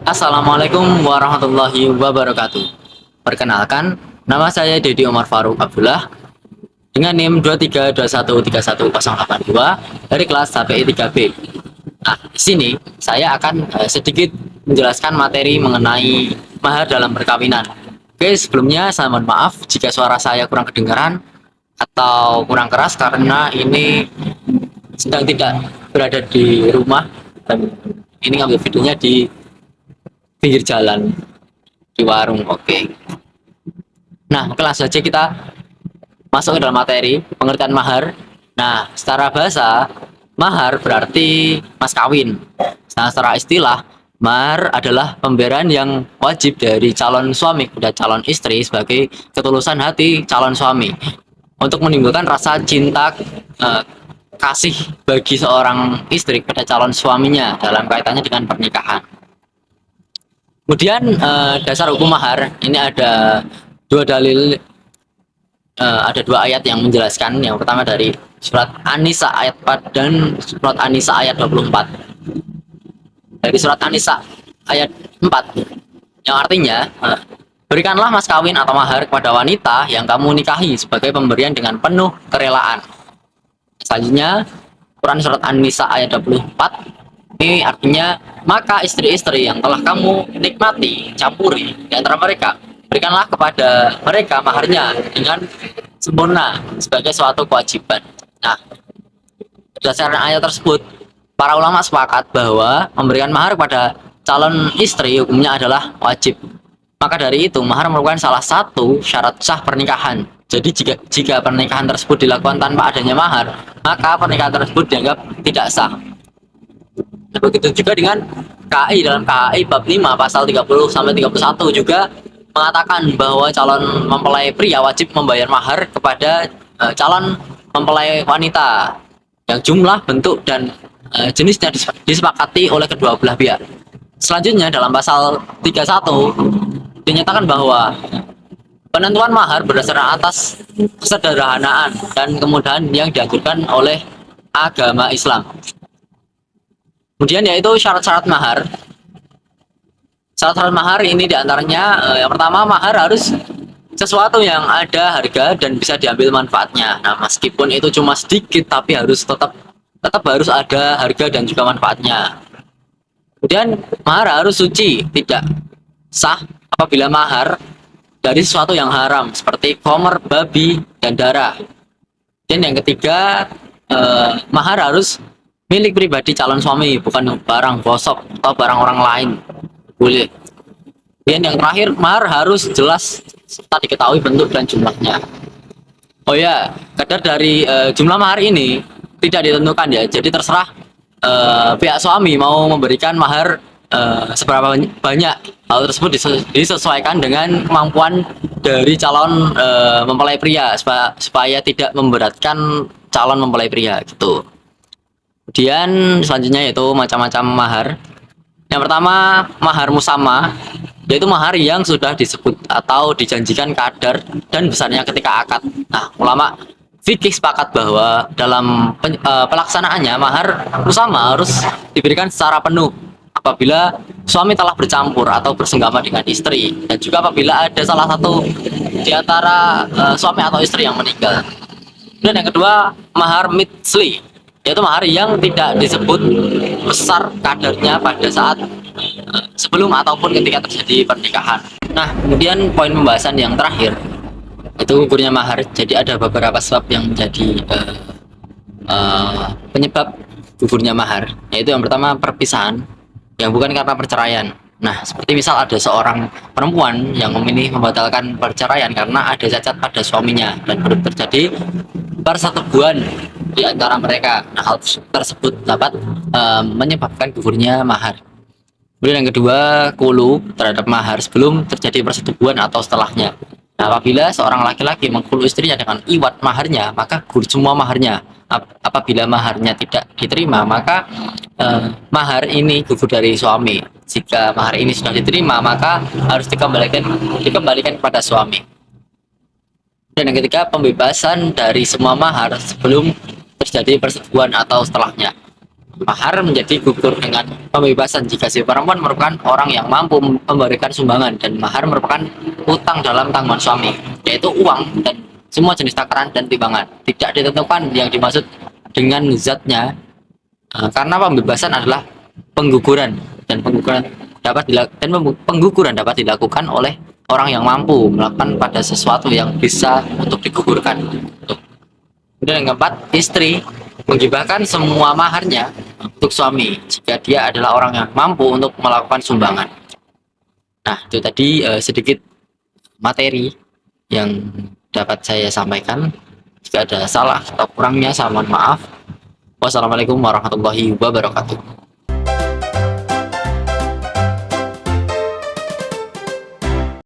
Assalamualaikum warahmatullahi wabarakatuh. Perkenalkan, nama saya Dedi Omar Faruk Abdullah dengan NIM 23213182 dari kelas HPI 3B. Nah, di sini saya akan sedikit menjelaskan materi mengenai mahar dalam perkawinan. Oke, sebelumnya saya mohon maaf jika suara saya kurang kedengaran atau kurang keras karena ini sedang tidak berada di rumah dan ini ngambil videonya di pinggir jalan di warung. Oke. Nah, langsung saja kita masuk ke dalam materi pengertian mahar. Nah, secara bahasa mahar berarti mas kawin. Nah, secara istilah mahar adalah pemberian yang wajib dari calon suami kepada calon istri sebagai ketulusan hati calon suami untuk menimbulkan rasa cinta kasih bagi seorang istri kepada calon suaminya dalam kaitannya dengan pernikahan. Kemudian dasar hukum mahar ini ada dua dalil, ada dua ayat yang menjelaskan. Yang pertama dari surat An-Nisa ayat 4 dan surat An-Nisa ayat 24. Dari surat An-Nisa ayat 4 yang artinya berikanlah mas kawin atau mahar kepada wanita yang kamu nikahi sebagai pemberian dengan penuh kerelaan. Selanjutnya Quran surat An-Nisa ayat 24 ini artinya, maka istri-istri yang telah kamu nikmati, campuri di antara mereka, berikanlah kepada mereka maharnya dengan sempurna sebagai suatu kewajiban. Nah, berdasarkan ayat tersebut, para ulama sepakat bahwa memberikan mahar kepada calon istri hukumnya adalah wajib. Maka dari itu, mahar merupakan salah satu syarat sah pernikahan. Jadi jika pernikahan tersebut dilakukan tanpa adanya mahar, maka pernikahan tersebut dianggap tidak sah. Begitu juga dengan KAI, dalam KAI bab 5 pasal 30 sampai 31 juga mengatakan bahwa calon mempelai pria wajib membayar mahar kepada calon mempelai wanita yang jumlah, bentuk dan jenisnya disepakati oleh kedua belah pihak. Selanjutnya dalam pasal 31 dinyatakan bahwa penentuan mahar berdasarkan atas kesederhanaan dan kemudahan yang dianjurkan oleh agama Islam. Kemudian yaitu syarat-syarat mahar. Syarat-syarat mahar ini diantaranya yang pertama, mahar harus sesuatu yang ada harga dan bisa diambil manfaatnya. Nah, meskipun itu cuma sedikit tapi harus tetap harus ada harga dan juga manfaatnya. Kemudian mahar harus suci, tidak sah apabila mahar dari sesuatu yang haram seperti khamr, babi dan darah. Dan yang ketiga, mahar harus milik pribadi calon suami, bukan barang gosok atau barang orang lain. Boleh. Dan yang terakhir, mahar harus jelas serta diketahui bentuk dan jumlahnya. Oh ya, kadar dari jumlah mahar ini tidak ditentukan ya. Jadi terserah pihak suami mau memberikan mahar seberapa banyak. Hal tersebut disesuaikan dengan kemampuan dari calon mempelai pria supaya tidak memberatkan calon mempelai pria gitu. Kemudian selanjutnya yaitu macam-macam mahar. Yang pertama, mahar musamma, yaitu mahar yang sudah disebut atau dijanjikan kadar dan besarnya ketika akad. Nah, ulama fikih sepakat bahwa dalam pelaksanaannya mahar musamma harus diberikan secara penuh apabila suami telah bercampur atau bersenggama dengan istri, dan juga apabila ada salah satu di antara suami atau istri yang meninggal. Dan yang kedua, mahar mitsli, yaitu mahar yang tidak disebut besar kadarnya pada saat sebelum ataupun ketika terjadi pernikahan. Nah, kemudian poin pembahasan yang terakhir itu gugurnya mahar. Jadi ada beberapa sebab yang menjadi penyebab gugurnya mahar, yaitu yang pertama perpisahan yang bukan karena perceraian. Nah, seperti misal ada seorang perempuan yang memilih membatalkan perceraian karena ada cacat pada suaminya dan belum terjadi persetubuhan di antara mereka. Nah, hal tersebut dapat menyebabkan gugurnya mahar. Kemudian yang kedua, kulu terhadap mahar sebelum terjadi persetubuhan atau setelahnya. Nah, apabila seorang laki-laki mengkulu istrinya dengan iwat maharnya, maka gugur semua maharnya. Apabila maharnya tidak diterima, maka mahar ini gugur dari suami. Jika mahar ini sudah diterima, maka harus dikembalikan kepada suami. Dan yang ketiga, pembebasan dari semua mahar sebelum terjadi persetubuhan atau setelahnya. Mahar menjadi gugur dengan pembebasan jika si perempuan merupakan orang yang mampu memberikan sumbangan, dan mahar merupakan utang dalam tanggungan suami, yaitu uang dan semua jenis takaran dan timbangan. Tidak ditentukan yang dimaksud dengan zatnya, karena pembebasan adalah pengguguran, dan pengguguran dapat dilakukan oleh orang yang mampu melakukan pada sesuatu yang bisa untuk digugurkan. Kemudian yang keempat, istri menggibahkan semua maharnya untuk suami jika dia adalah orang yang mampu untuk melakukan sumbangan. Nah, itu tadi sedikit materi yang dapat saya sampaikan. Jika ada salah atau kurangnya, saya mohon maaf. Wassalamualaikum warahmatullahi wabarakatuh.